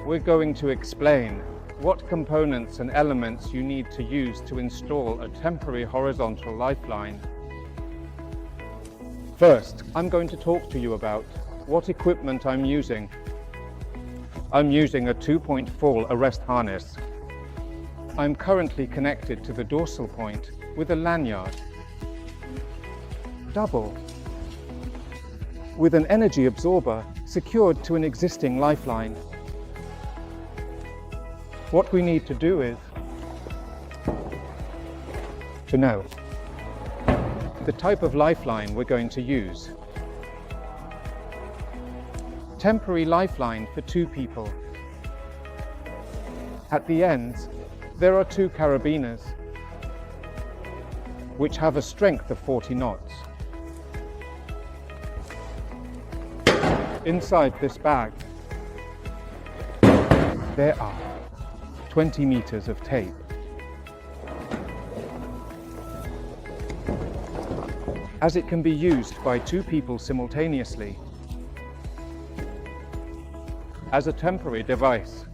we're going to explain what components and elements you need to use to install a temporary horizontal lifeline. First, I'm going to talk to you about what equipment I'm using. I'm using a 2-point fall arrest harness. I'm currently connected to the dorsal point with a lanyard. Double, with an energy absorber secured to an existing lifeline. What we need to do is to know the type of lifeline we're going to use. Temporary lifeline for 2 people. At the ends, there are 2 carabiners, which have a strength of 40 knots. Inside this bag, there are 20 meters of tape. As it can be used by 2 people simultaneously, as a temporary device,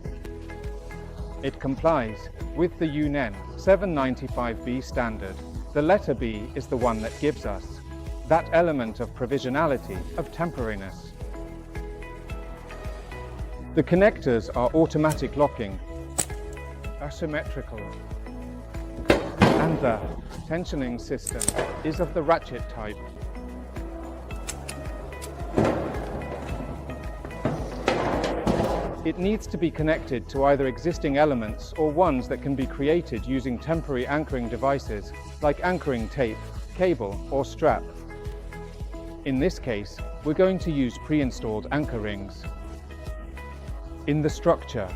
it complies with the UNEN 795B standard. The letter B is the one that gives us that element of provisionality, of temporariness. The connectors are automatic locking, asymmetrical, and the tensioning system is of the ratchet type. It needs to be connected to either existing elements or ones that can be created using temporary anchoring devices like anchoring tape, cable, or strap. In this case, we're going to use pre-installed anchor rings. In the structure,